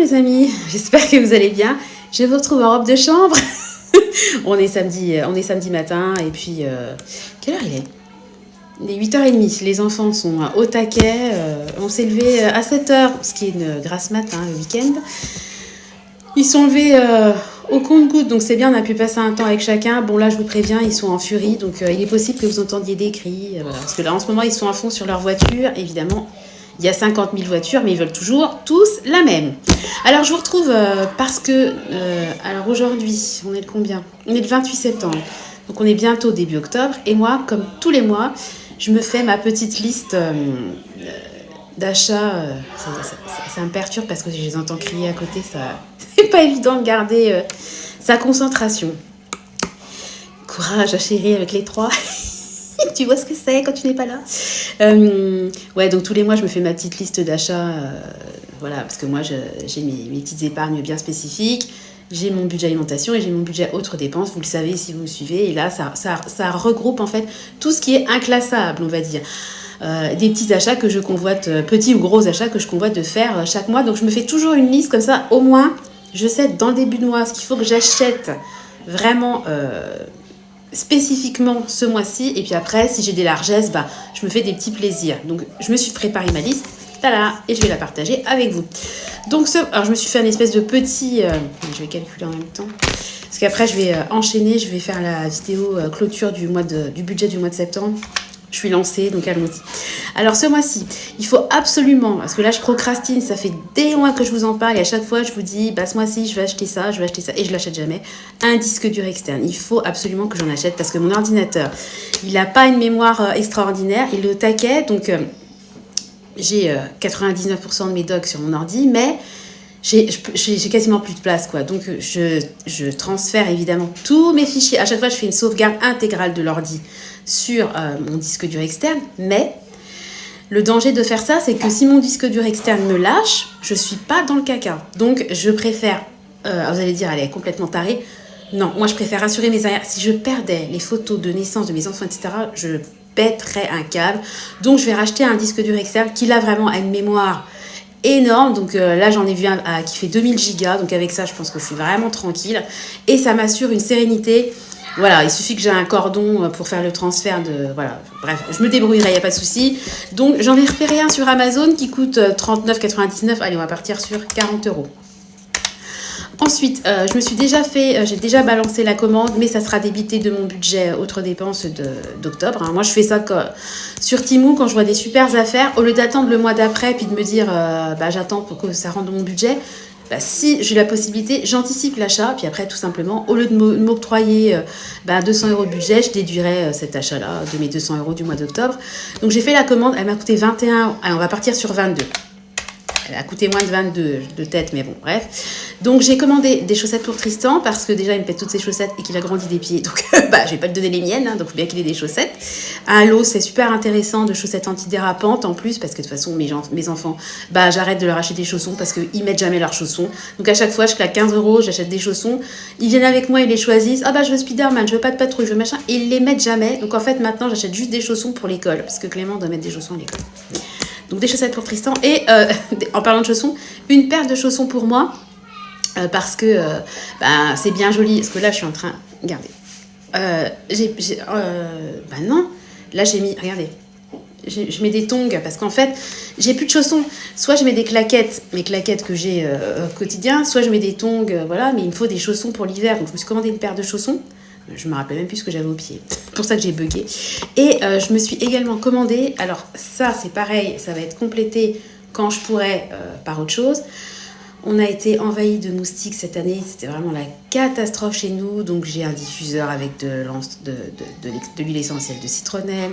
les amis, j'espère que vous allez bien. Je vous retrouve en robe de chambre. on est samedi matin et puis quelle heure il est? Il est 8h30, les enfants sont au taquet. On s'est levé à 7h, ce qui est une grasse mat, le week-end. Ils sont levés au compte-gouttes, donc c'est bien, on a pu passer un temps avec chacun. Bon là je vous préviens, ils sont en furie, donc il est possible que vous entendiez des cris, parce que là en ce moment ils sont à fond sur leur voiture, évidemment. Il y a 50 000 voitures, mais ils veulent toujours tous la même. Alors, je vous retrouve parce que... alors, aujourd'hui, on est le combien? On est le 28 septembre. Donc, on est bientôt début octobre. Et moi, comme tous les mois, je me fais ma petite liste d'achats. Ça me perturbe parce que je les entends crier à côté. C'est pas évident de garder sa concentration. Courage à chérie avec les trois. Tu vois ce que c'est quand tu n'es pas là. Ouais, donc tous les mois, je me fais ma petite liste d'achats. Voilà, parce que moi, j'ai mes petites épargnes bien spécifiques. J'ai mon budget alimentation et j'ai mon budget autres dépenses. Vous le savez si vous me suivez. Et là, ça regroupe en fait tout ce qui est inclassable, on va dire. Des petits achats que je convoite, petits ou gros achats que je convoite de faire chaque mois. Donc, je me fais toujours une liste comme ça. Au moins, je sais dans le début de mois ce qu'il faut que j'achète vraiment... spécifiquement ce mois-ci, et puis après si j'ai des largesses, je me fais des petits plaisirs. Donc je me suis préparé ma liste, tada, et je vais la partager avec vous. Donc alors je me suis fait un espèce de petit, je vais calculer en même temps, parce qu'après je vais enchaîner, je vais faire la vidéo clôture du budget du mois de septembre. Je suis lancée, donc allons-y. Alors ce mois-ci, il faut absolument, parce que là je procrastine, ça fait des mois que je vous en parle et à chaque fois je vous dis, ce mois-ci je vais acheter ça et je l'achète jamais. Un disque dur externe, il faut absolument que j'en achète parce que mon ordinateur, il n'a pas une mémoire extraordinaire, il est au taquet, donc j'ai 99% de mes docs sur mon ordi, mais j'ai quasiment plus de place, quoi. Donc je transfère évidemment tous mes fichiers. À chaque fois je fais une sauvegarde intégrale de l'ordi sur mon disque dur externe, mais le danger de faire ça, c'est que si mon disque dur externe me lâche, je suis pas dans le caca. Donc je préfère, vous allez dire, elle est complètement tarée. Non, moi je préfère assurer mes arrières. Si je perdais les photos de naissance de mes enfants, etc., je pèterais un câble. Donc je vais racheter un disque dur externe qui là vraiment a une mémoire énorme. Donc là j'en ai vu un qui fait 2000 gigas. Donc avec ça je pense que je suis vraiment tranquille. Et ça m'assure une sérénité. Voilà, il suffit que j'ai un cordon pour faire le transfert de... Voilà, bref, je me débrouillerai, il n'y a pas de souci. Donc j'en ai repéré un sur Amazon qui coûte 39,99 €. Allez, on va partir sur 40 €. Ensuite, j'ai déjà balancé la commande, mais ça sera débité de mon budget autres dépenses d'octobre. Moi, je fais ça sur Temu quand je vois des super affaires. Au lieu d'attendre le mois d'après puis de me dire j'attends pour que ça rentre dans mon budget, si j'ai la possibilité, j'anticipe l'achat. Puis après, tout simplement, au lieu de m'octroyer 200 € de budget, je déduirai cet achat-là de mes 200 € du mois d'octobre. Donc, j'ai fait la commande. Elle m'a coûté 21 €. Allez, on va partir sur 22 €. Elle a coûté moins de 22 de tête, mais bon, bref. Donc, j'ai commandé des chaussettes pour Tristan parce que déjà, il me pète toutes ses chaussettes et qu'il a grandi des pieds. Donc, je vais pas lui donner les miennes, donc il faut bien qu'il ait des chaussettes. Un lot, c'est super intéressant de chaussettes antidérapantes en plus parce que de toute façon, mes enfants, j'arrête de leur acheter des chaussons parce qu'ils mettent jamais leurs chaussons. Donc, à chaque fois, je claque 15 €, j'achète des chaussons. Ils viennent avec moi, ils les choisissent. Je veux Spider-Man, je veux pas de patrouille, je veux machin. Et ils les mettent jamais. Donc, en fait, maintenant, j'achète juste des chaussons pour l'école parce que Clément doit mettre des chaussons à l'école. Donc des chaussettes pour Tristan et en parlant de chaussons, une paire de chaussons pour moi parce que c'est bien joli. Parce que là je suis en train, regardez, non, là j'ai mis, regardez, je mets des tongs parce qu'en fait j'ai plus de chaussons. Soit je mets des claquettes, mes claquettes que j'ai quotidien, soit je mets des tongs, voilà, mais il me faut des chaussons pour l'hiver. Donc je me suis commandé une paire de chaussons. Je me rappelais même plus ce que j'avais au pied. C'est pour ça que j'ai bugué. Et je me suis également commandé. Alors ça, c'est pareil. Ça va être complété quand je pourrai par autre chose. On a été envahi de moustiques cette année. C'était vraiment la catastrophe chez nous. Donc j'ai un diffuseur avec de l'huile essentielle de citronnelle.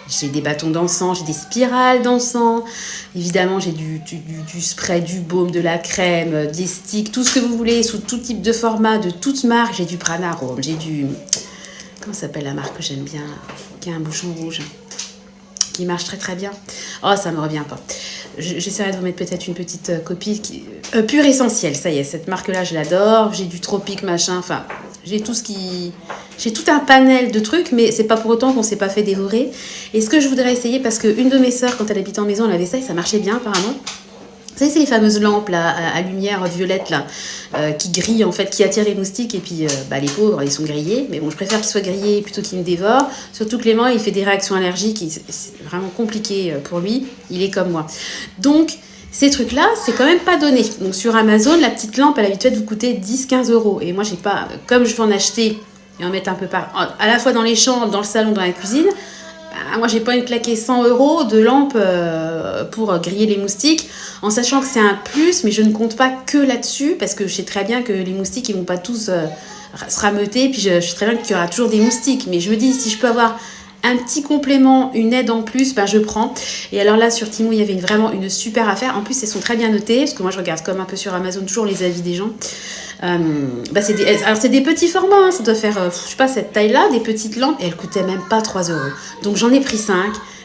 J'ai des bâtons d'encens, j'ai des spirales d'encens. Évidemment, j'ai du spray, du baume, de la crème, des sticks, tout ce que vous voulez, sous tout type de format, de toute marque. J'ai du Pranarome, j'ai du... Comment s'appelle la marque que j'aime bien, qui a un bouchon rouge, qui marche très très bien. Oh, ça me revient pas. J'essaierai de vous mettre peut-être une petite copie. Pure Essentiel, ça y est, cette marque-là, je l'adore. J'ai du Tropique, machin, enfin... J'ai tout un panel de trucs, mais c'est pas pour autant qu'on s'est pas fait dévorer. Et ce que je voudrais essayer, parce qu'une de mes sœurs, quand elle habitait en maison, elle avait ça et ça marchait bien apparemment. Vous savez, c'est les fameuses lampes là, à lumière violette là, qui grillent en fait, qui attirent les moustiques et puis les pauvres, ils sont grillés. Mais bon, je préfère qu'ils soient grillés plutôt qu'ils me dévorent. Surtout Clément, il fait des réactions allergiques, c'est vraiment compliqué pour lui. Il est comme moi. Donc, ces trucs-là, c'est quand même pas donné. Donc sur Amazon, la petite lampe, elle a l'habitude de vous coûter 10-15 euros. Et moi, j'ai pas, comme je veux en acheter et en mettre un peu à la fois dans les chambres, dans le salon, dans la cuisine, moi, j'ai pas envie de claquer 100 euros de lampe pour griller les moustiques, en sachant que c'est un plus, mais je ne compte pas que là-dessus, parce que je sais très bien que les moustiques, ils vont pas tous se rameuter, puis je sais très bien qu'il y aura toujours des moustiques, mais je me dis, si je peux avoir un petit complément, une aide en plus, je prends. Et alors là, sur Temu, il y avait vraiment une super affaire. En plus, elles sont très bien notées, parce que moi, je regarde comme un peu sur Amazon, toujours les avis des gens. Alors, c'est des petits formats, hein, ça doit faire, je sais pas, cette taille-là, des petites lampes, et elles coûtaient même pas 3 euros. Donc, j'en ai pris 5,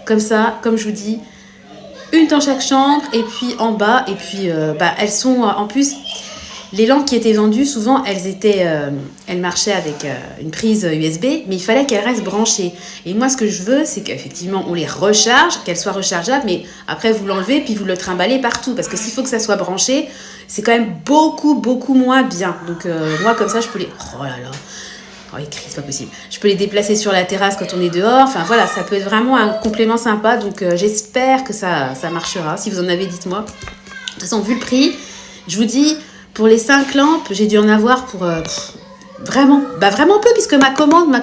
comme ça, comme je vous dis, une dans chaque chambre, et puis en bas, et puis, elles sont, en plus... Les lampes qui étaient vendues, souvent, elles marchaient avec une prise USB, mais il fallait qu'elles restent branchées. Et moi, ce que je veux, c'est qu'effectivement, on les recharge, qu'elles soient rechargeables, mais après, vous l'enlevez, puis vous le trimballez partout. Parce que s'il faut que ça soit branché, c'est quand même beaucoup, beaucoup moins bien. Donc, moi, comme ça, je peux les... Oh là là. Oh, il crie, c'est pas possible. Je peux les déplacer sur la terrasse quand on est dehors. Enfin, voilà, ça peut être vraiment un complément sympa. Donc, j'espère que ça marchera. Si vous en avez, dites-moi. De toute façon, vu le prix, je vous dis... Pour les 5 lampes, j'ai dû en avoir pour vraiment peu, puisque ma commande,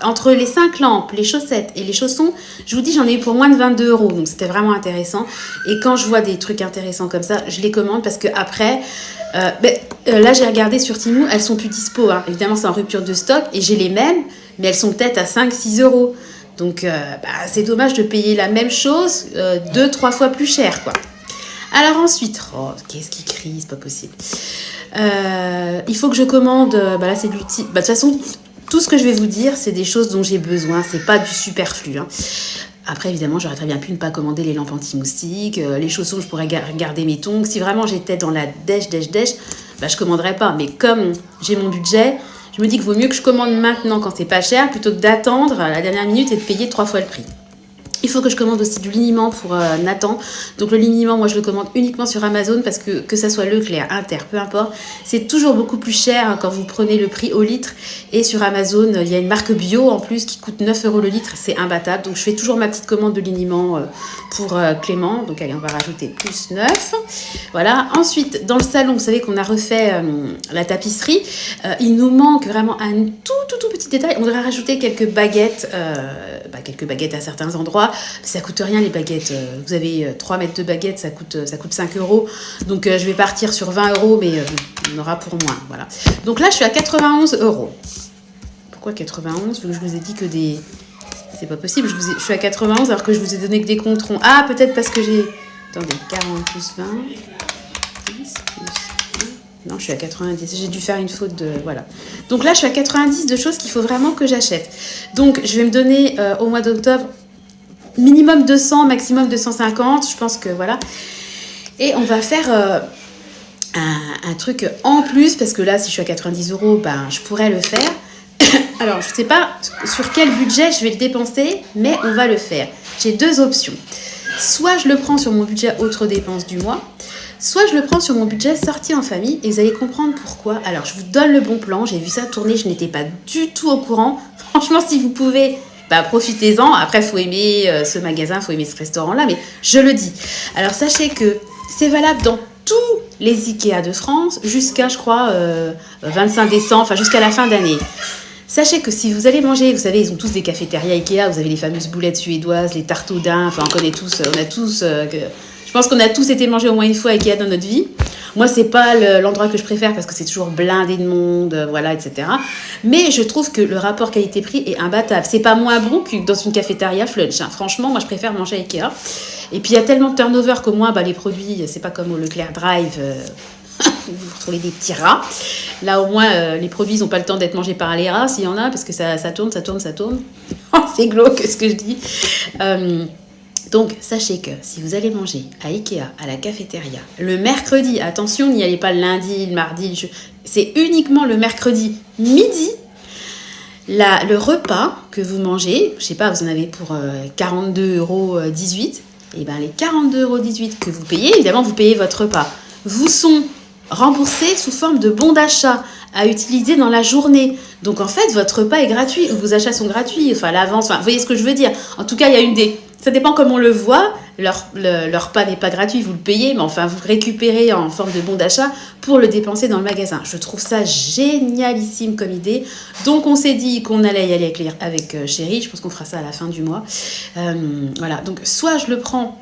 entre les 5 lampes, les chaussettes et les chaussons, je vous dis, j'en ai eu pour moins de 22 euros. Donc, c'était vraiment intéressant. Et quand je vois des trucs intéressants comme ça, je les commande parce que après, là, j'ai regardé sur Temu, elles sont plus dispo. Hein. Évidemment, c'est en rupture de stock et j'ai les mêmes, mais elles sont peut-être à 5-6 euros. Donc, c'est dommage de payer la même chose 2-3 fois plus cher, quoi. Alors ensuite, qu'est-ce qui crie, c'est pas possible. Il faut que je commande, là c'est du type... de toute façon, tout ce que je vais vous dire, c'est des choses dont j'ai besoin, c'est pas du superflu. Hein. Après, évidemment, j'aurais très bien pu ne pas commander les lampes anti-moustiques, les chaussons, je pourrais garder mes tongs. Si vraiment j'étais dans la dèche, je commanderais pas. Mais comme j'ai mon budget, je me dis qu'il vaut mieux que je commande maintenant quand c'est pas cher, plutôt que d'attendre à la dernière minute et de payer 3 fois le prix. Il faut que je commande aussi du liniment pour Nathan. Donc le liniment, moi je le commande uniquement sur Amazon parce que ça soit Leclerc, Inter, peu importe. C'est toujours beaucoup plus cher quand vous prenez le prix au litre. Et sur Amazon, il y a une marque bio en plus qui coûte 9 euros le litre. C'est imbattable. Donc je fais toujours ma petite commande de liniment pour Clément. Donc allez, on va rajouter plus 9. Voilà. Ensuite, dans le salon, vous savez qu'on a refait la tapisserie. Il nous manque vraiment un tout petit détail. On devrait rajouter quelques baguettes à certains endroits. Ça coûte rien les baguettes. Vous avez 3 mètres de baguettes, ça coûte 5 euros. Donc je vais partir sur 20 euros, mais on aura pour moins. Voilà. Donc là, je suis à 91 euros. Pourquoi 91 ? Je vous ai dit que des... C'est pas possible, je suis à 91 alors que je vous ai donné que des comptes ronds. Ah, peut-être parce que j'ai... Attendez, 40 plus 20... 10 plus... Non, je suis à 90. J'ai dû faire une faute de... Voilà. Donc là, je suis à 90 de choses qu'il faut vraiment que j'achète. Donc, je vais me donner au mois d'octobre minimum 200, maximum 250. Je pense que voilà. Et on va faire un truc en plus, parce que là, si je suis à 90 euros, je pourrais le faire. Alors, je ne sais pas sur quel budget je vais le dépenser, mais on va le faire. J'ai 2 options. Soit je le prends sur mon budget autres dépenses du mois, soit je le prends sur mon budget sortie en famille, et vous allez comprendre pourquoi. Alors, je vous donne le bon plan. J'ai vu ça tourner, je n'étais pas du tout au courant. Franchement, si vous pouvez... profitez-en. Après, il faut aimer ce magasin, il faut aimer ce restaurant-là, mais je le dis. Alors, sachez que c'est valable dans tous les Ikea de France jusqu'à, je crois, 25 décembre, enfin jusqu'à la fin d'année. Sachez que si vous allez manger, vous savez, ils ont tous des cafétérias Ikea, vous avez les fameuses boulettes suédoises, les tartes au daim, enfin, on connaît tous, je pense qu'on a tous été manger au moins une fois à Ikea dans notre vie. Moi, c'est pas l'endroit que je préfère parce que c'est toujours blindé de monde, voilà, etc. Mais je trouve que le rapport qualité-prix est imbattable. C'est pas moins bon que dans une cafétéria Flunch. Hein. Franchement, moi, je préfère manger à Ikea. Et puis, il y a tellement de turnover qu'au moins, les produits, c'est pas comme au Leclerc Drive, vous retrouvez des petits rats. Là, au moins, les produits, ils n'ont pas le temps d'être mangés par les rats, s'il y en a, parce que ça tourne. C'est glauque, ce que je dis. Donc, sachez que si vous allez manger à Ikea, à la cafétéria, le mercredi, attention, n'y allez pas le lundi, le mardi, c'est uniquement le mercredi midi, le repas que vous mangez, je sais pas, vous en avez pour 42,18 €, et ben les 42,18 € que vous payez, évidemment vous payez votre repas, vous sont remboursés sous forme de bons d'achat à utiliser dans la journée. Donc en fait, votre repas est gratuit, ou vos achats sont gratuits, enfin l'avance, enfin, vous voyez ce que je veux dire. En tout cas, il y a une des... Ça dépend comment on le voit, leur repas n'est pas gratuit, vous le payez, mais enfin vous récupérez en forme de bon d'achat pour le dépenser dans le magasin. Je trouve ça génialissime comme idée. Donc on s'est dit qu'on allait y aller avec Chéri, je pense qu'on fera ça à la fin du mois. Voilà, donc soit je le prends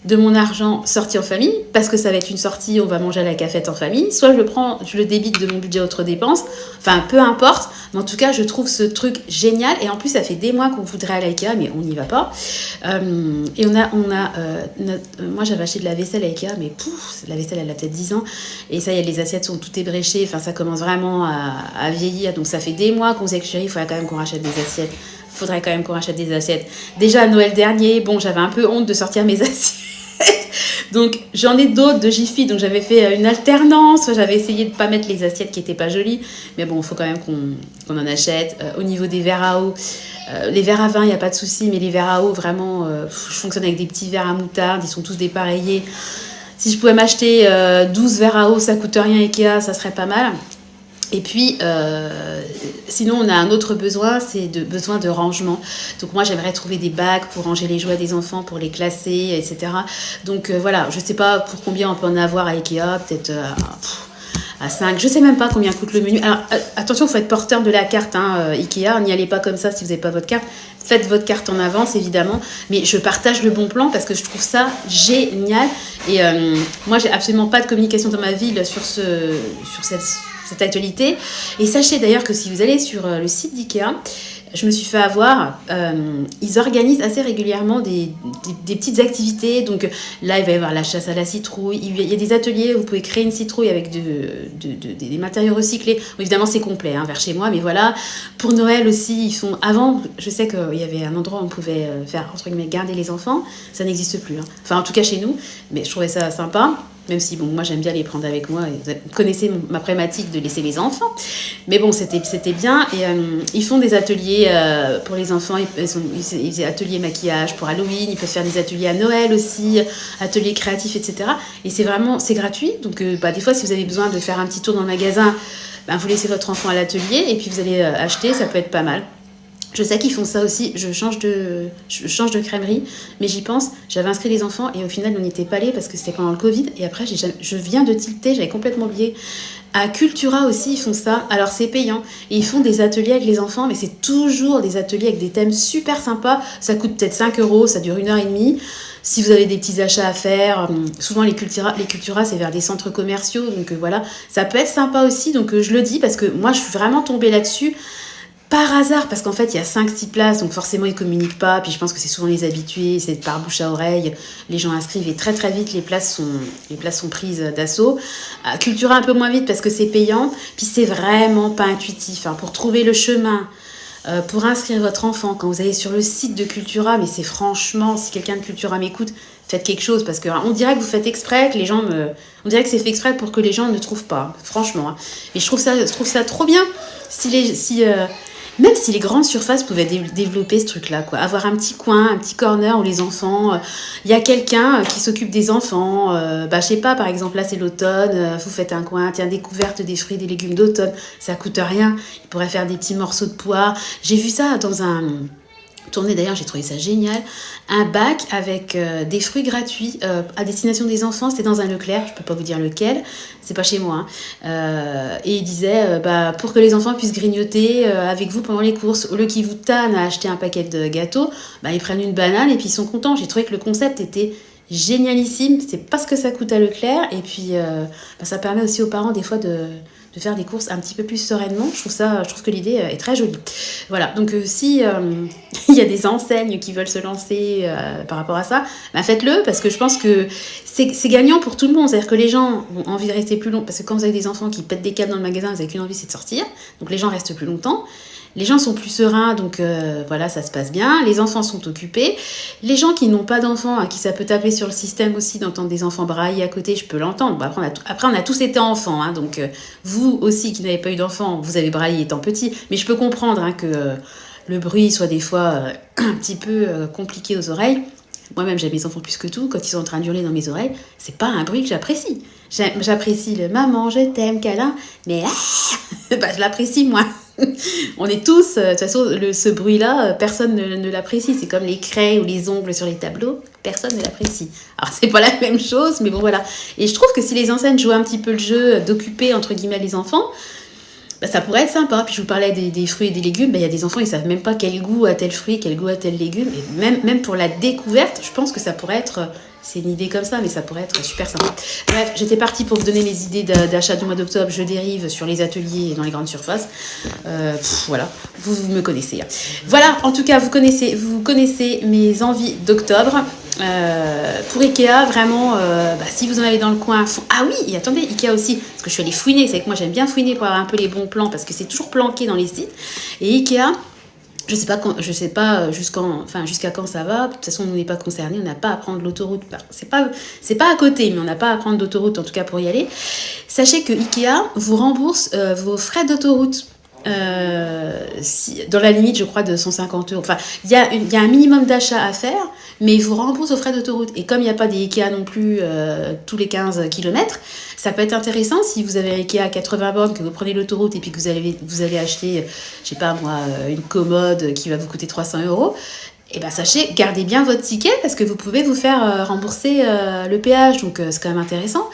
de mon argent sorti en famille, parce que ça va être une sortie, on va manger à la cafette en famille, soit je le débite de mon budget autres dépenses, enfin peu importe, mais en tout cas je trouve ce truc génial, et en plus ça fait des mois qu'on voudrait aller à Ikea, mais on n'y va pas, et moi j'avais acheté de la vaisselle à Ikea, mais la vaisselle elle a peut-être 10 ans, et ça y est, les assiettes sont toutes ébréchées, enfin ça commence vraiment à vieillir, donc ça fait des mois qu'on sait que Chéri, il faudrait quand même qu'on rachète des assiettes. Faudrait quand même qu'on rachète des assiettes. Déjà à Noël dernier, bon, j'avais un peu honte de sortir mes assiettes. Donc j'en ai d'autres de Jiffy, donc j'avais fait une alternance, j'avais essayé de ne pas mettre les assiettes qui n'étaient pas jolies, mais bon, il faut quand même qu'on en achète. Au niveau des verres à eau, les verres à vin, il n'y a pas de souci, mais les verres à eau, vraiment, je fonctionne avec des petits verres à moutarde, ils sont tous dépareillés. Si je pouvais m'acheter 12 verres à eau, ça coûte rien Ikea, ça serait pas mal. Et puis, sinon, on a un autre besoin, c'est besoin de rangement. Donc moi, j'aimerais trouver des bacs pour ranger les jouets des enfants, pour les classer, etc. Donc voilà, je ne sais pas pour combien on peut en avoir à Ikea, peut-être à 5. Je ne sais même pas combien coûte le menu. Alors, attention, il faut être porteur de la carte Ikea. N'y allez pas comme ça si vous n'avez pas votre carte. Faites votre carte en avance, évidemment. Mais je partage le bon plan parce que je trouve ça génial. Et moi, j'ai absolument pas de communication dans ma ville sur cette actualité. Et sachez d'ailleurs que si vous allez sur le site d'Ikea, je me suis fait avoir, ils organisent assez régulièrement des petites activités. Donc là, il va y avoir la chasse à la citrouille. Il y a des ateliers où vous pouvez créer une citrouille avec des matériaux recyclés. Bon, évidemment, c'est complet vers chez moi, mais voilà. Pour Noël aussi, ils font... Avant, je sais qu'il y avait un endroit où on pouvait faire, entre guillemets, garder les enfants. Ça n'existe plus. Enfin, en tout cas chez nous. Mais je trouvais ça sympa. Même si, bon, moi, j'aime bien les prendre avec moi. Et vous connaissez ma problématique de laisser les enfants. Mais bon, c'était bien. Et ils font des ateliers pour les enfants. Ils font des ateliers maquillage pour Halloween. Ils peuvent faire des ateliers à Noël aussi, ateliers créatifs, etc. Et c'est gratuit. Donc, des fois, si vous avez besoin de faire un petit tour dans le magasin, vous laissez votre enfant à l'atelier et puis vous allez acheter. Ça peut être pas mal. Je sais qu'ils font ça aussi, je change de crèmerie, mais j'y pense, j'avais inscrit les enfants et au final on n'y était pas allés parce que c'était pendant le Covid et après je viens de tilter, j'avais complètement oublié. À Cultura aussi ils font ça, alors c'est payant et ils font des ateliers avec les enfants mais c'est toujours des ateliers avec des thèmes super sympas, ça coûte peut-être 5 €, ça dure 1h30. Si vous avez des petits achats à faire, souvent les Cultura c'est vers des centres commerciaux, donc voilà, ça peut être sympa aussi, donc je le dis parce que moi je suis vraiment tombée là-dessus. Par hasard, parce qu'en fait, il y a 5-6 places, donc forcément, ils ne communiquent pas. Puis je pense que c'est souvent les habitués, c'est par bouche à oreille. Les gens inscrivent et très très vite, les places sont prises d'assaut. Cultura un peu moins vite parce que c'est payant. Puis c'est vraiment pas intuitif. Pour trouver le chemin, pour inscrire votre enfant, quand vous allez sur le site de Cultura, mais c'est franchement, si quelqu'un de Cultura m'écoute, faites quelque chose. Parce qu'on dirait que vous faites exprès, que les gens on dirait que c'est fait exprès pour que les gens ne trouvent pas, franchement. Et je trouve ça trop bien. Même si les grandes surfaces pouvaient développer ce truc-là, quoi. Avoir un petit coin, un petit corner où les enfants... Il y a quelqu'un qui s'occupe des enfants. Je sais pas, par exemple, là, c'est l'automne. Vous faites un coin, tiens, découverte des fruits et des légumes d'automne. Ça coûte rien. Ils pourraient faire des petits morceaux de poire. J'ai vu ça dans un... tournée, d'ailleurs, j'ai trouvé ça génial. Un bac avec des fruits gratuits à destination des enfants. C'était dans un Leclerc, je peux pas vous dire lequel, c'est pas chez moi. Et il disait, pour que les enfants puissent grignoter avec vous pendant les courses, au lieu qu'ils vous tannent à acheter un paquet de gâteaux, ils prennent une banane et puis ils sont contents. J'ai trouvé que le concept était génialissime. C'est pas ce que ça coûte à Leclerc. Et puis, ça permet aussi aux parents, des fois, de faire des courses un petit peu plus sereinement. Je trouve que l'idée est très jolie. Voilà, donc si il y a des enseignes qui veulent se lancer par rapport à ça, faites-le, parce que je pense que c'est gagnant pour tout le monde. C'est-à-dire que les gens ont envie de rester plus longtemps, parce que quand vous avez des enfants qui pètent des câbles dans le magasin, vous n'avez qu'une envie, c'est de sortir. Donc les gens restent plus longtemps. Les gens sont plus sereins, donc voilà, ça se passe bien. Les enfants sont occupés. Les gens qui n'ont pas d'enfants, à qui ça peut taper sur le système aussi d'entendre des enfants brailler à côté, je peux l'entendre. Après, on a tous été enfants, donc vous aussi qui n'avez pas eu d'enfants, vous avez braillé étant petit. Mais je peux comprendre que le bruit soit des fois un petit peu compliqué aux oreilles. Moi-même, j'aime les enfants plus que tout. Quand ils sont en train d'hurler dans mes oreilles, c'est pas un bruit que j'apprécie. J'apprécie le maman, je t'aime, câlin, mais bah, je l'apprécie moi. On est tous, de toute façon, ce bruit-là, personne ne l'apprécie. C'est comme les craies ou les ongles sur les tableaux, personne ne l'apprécie. Alors, c'est pas la même chose, mais bon, voilà. Et je trouve que si les enseignes jouaient un petit peu le jeu d'occuper, entre guillemets, les enfants, bah, ça pourrait être sympa. Puis je vous parlais des fruits et des légumes, bah, y a des enfants, ils savent même pas quel goût a tel fruit, quel goût a tel légume. Et même pour la découverte, je pense que ça pourrait être... C'est une idée comme ça, mais ça pourrait être super sympa. Bref, j'étais partie pour vous donner mes idées d'achat du mois d'octobre. Je dérive sur les ateliers et dans les grandes surfaces. Voilà, vous me connaissez. Voilà, en tout cas, vous connaissez mes envies d'octobre. Pour Ikea, vraiment, si vous en avez dans le coin... Ah oui, et attendez, Ikea aussi, parce que je suis allée fouiner. C'est que moi, j'aime bien fouiner pour avoir un peu les bons plans, parce que c'est toujours planqué dans les sites. Et Ikea... Je sais pas jusqu'à quand ça va. De toute façon, on n'est pas concernés, on n'a pas à prendre l'autoroute. C'est pas à côté, mais on n'a pas à prendre d'autoroute, en tout cas pour y aller. Sachez que Ikea vous rembourse vos frais d'autoroute. Dans la limite, je crois, de 150 €. Enfin, il y a un minimum d'achat à faire, mais il vous rembourse aux frais d'autoroute. Et comme il n'y a pas des Ikea non plus tous les 15 km, ça peut être intéressant si vous avez un Ikea à 80 bornes, que vous prenez l'autoroute et puis que vous allez acheter, je sais pas moi, une commode qui va vous coûter 300 €. Et ben sachez, gardez bien votre ticket parce que vous pouvez vous faire rembourser le péage. Donc c'est quand même intéressant.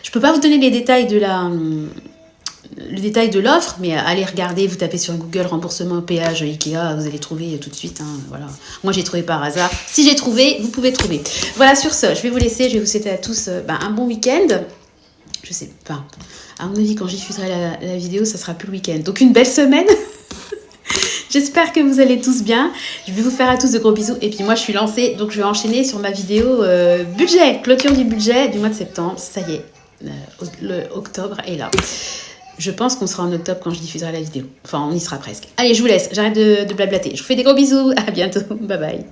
Je peux pas vous donner les détails de l'offre, mais allez regarder, vous tapez sur Google remboursement péage Ikea, vous allez trouver tout de suite. Voilà. Moi j'ai trouvé par hasard. Si j'ai trouvé, vous pouvez trouver. Voilà, sur ce, je vais vous laisser, je vais vous souhaiter à tous un bon week-end. Je sais pas. À mon avis, quand j'y diffuserai la vidéo, ça sera plus le week-end. Donc une belle semaine. J'espère que vous allez tous bien. Je vais vous faire à tous de gros bisous. Et puis moi, je suis lancée, donc je vais enchaîner sur ma vidéo budget, clôture du budget du mois de septembre. Ça y est, le octobre est là. Je pense qu'on sera en octobre quand je diffuserai la vidéo. Enfin, on y sera presque. Allez, je vous laisse. J'arrête de blablater. Je vous fais des gros bisous. À bientôt. Bye bye.